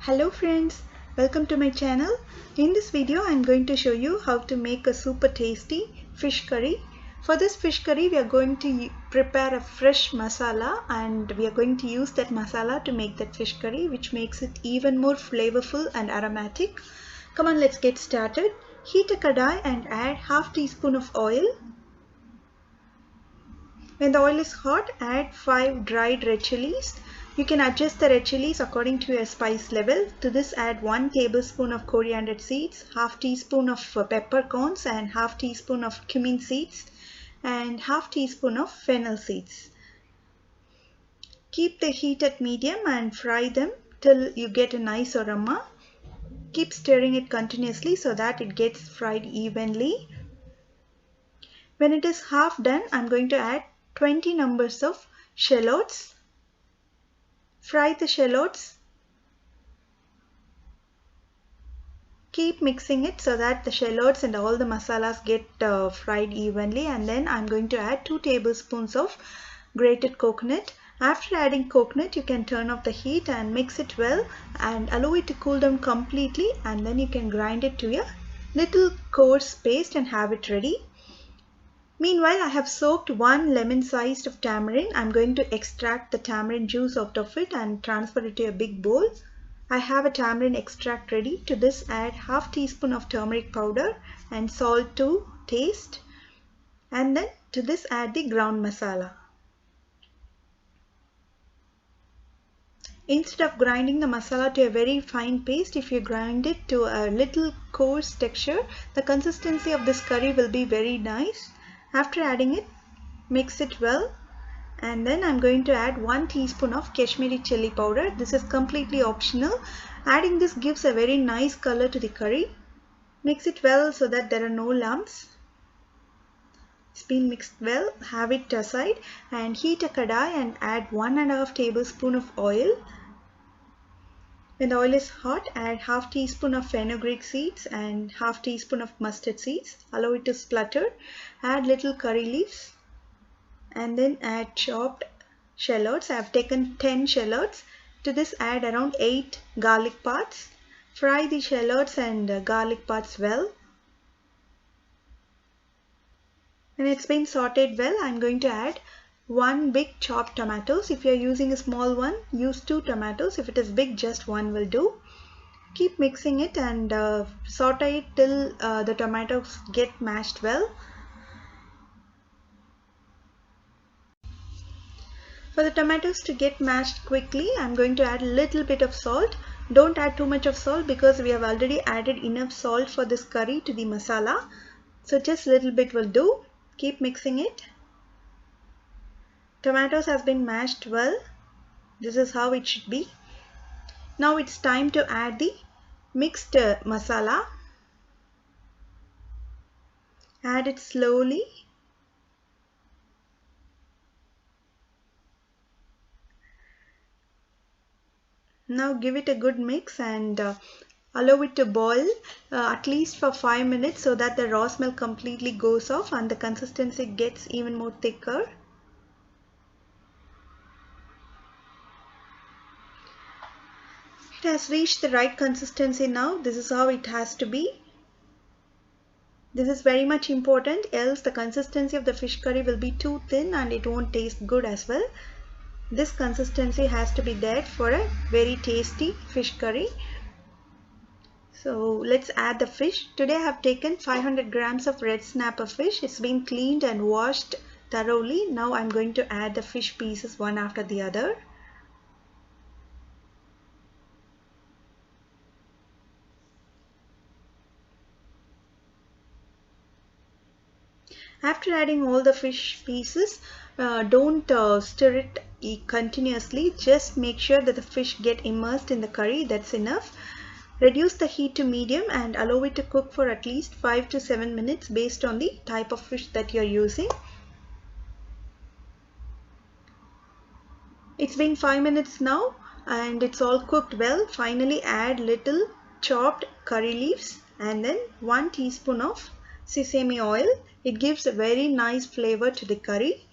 Hello friends, welcome to my channel. In this video I am going to show you how to make a super tasty fish curry. For this fish curry we are going to prepare a fresh masala and we are going to use that masala to make that fish curry, which makes it even more flavorful and aromatic. Come on, let's get started. Heat a kadai and add half teaspoon of oil. When the oil is hot, add 5 dried red chillies. You can adjust the red chillies according to your spice level. To this add 1 tablespoon of coriander seeds, half teaspoon of peppercorns and half teaspoon of cumin seeds and half teaspoon of fennel seeds. Keep the heat at medium and fry them till you get a nice aroma. Keep stirring it continuously so that it gets fried evenly. When it is half done, I am going to add 20 numbers of shallots. Fry the shallots. Keep mixing it so that the shallots and all the masalas get fried evenly, and then I'm going to add 2 tablespoons of grated coconut. After adding coconut, you can turn off the heat and mix it well and allow it to cool down completely, and then you can grind it to a little coarse paste and have it ready. Meanwhile, I have soaked 1 lemon sized of tamarind. I'm going to extract the tamarind juice out of it and transfer it to a big bowl. I have a tamarind extract ready. To this add half teaspoon of turmeric powder and salt to taste. And then to this add the ground masala. Instead of grinding the masala to a very fine paste, if you grind it to a little coarse texture, the consistency of this curry will be very nice. After adding it, mix it well, and then I'm going to add 1 teaspoon of kashmiri chilli powder. This is completely optional. Adding this gives a very nice color to the curry. Mix it well so that there are no lumps. It's been mixed well. Have it aside and heat a kadai and add 1.5 tablespoon of oil. When the oil is hot, add half teaspoon of fenugreek seeds and half teaspoon of mustard seeds. Allow it to splutter. Add little curry leaves and then add chopped shallots. I have taken 10 shallots. To this add around 8 garlic parts. Fry the shallots and garlic parts well. When it's been sauteed well, I'm going to add 1 big chopped tomatoes. If you are using a small one, use 2 tomatoes. If it is big, just 1 will do. Keep mixing it and saute it till the tomatoes get mashed well. For the tomatoes to get mashed quickly, I'm going to add a little bit of salt. Don't add too much of salt because we have already added enough salt for this curry to the masala. So just a little bit will do. Keep mixing it. Tomatoes has been mashed well. This is how it should be. Now it's time to add the mixed masala. Add it slowly. Now give it a good mix and allow it to boil at least for 5 minutes so that the raw smell completely goes off and the consistency gets even more thicker. It has reached the right consistency now. This is how it has to be. This is very much important, else the consistency of the fish curry will be too thin and it won't taste good as well. This consistency has to be there for a very tasty fish curry. So let's add the fish. Today I have taken 500 grams of red snapper fish. It's been cleaned and washed thoroughly. Now I'm going to add the fish pieces one after the other. After adding all the fish pieces, don't stir it continuously. Just make sure that the fish get immersed in the curry. That's enough. Reduce the heat to medium and allow it to cook for at least 5 to 7 minutes based on the type of fish that you're using. It's been 5 minutes now and it's all cooked well. Finally add little chopped curry leaves and then 1 teaspoon of sesame oil. It gives a very nice flavor to the curry.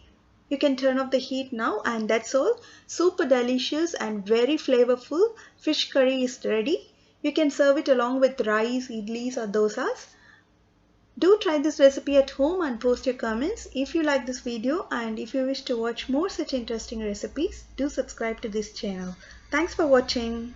You can turn off the heat now, and that's all. Super delicious and very flavorful fish curry is ready. You can serve it along with rice, idlis or dosas. Do try this recipe at home and post your comments. If you like this video and if you wish to watch more such interesting recipes, do subscribe to this channel. Thanks for watching.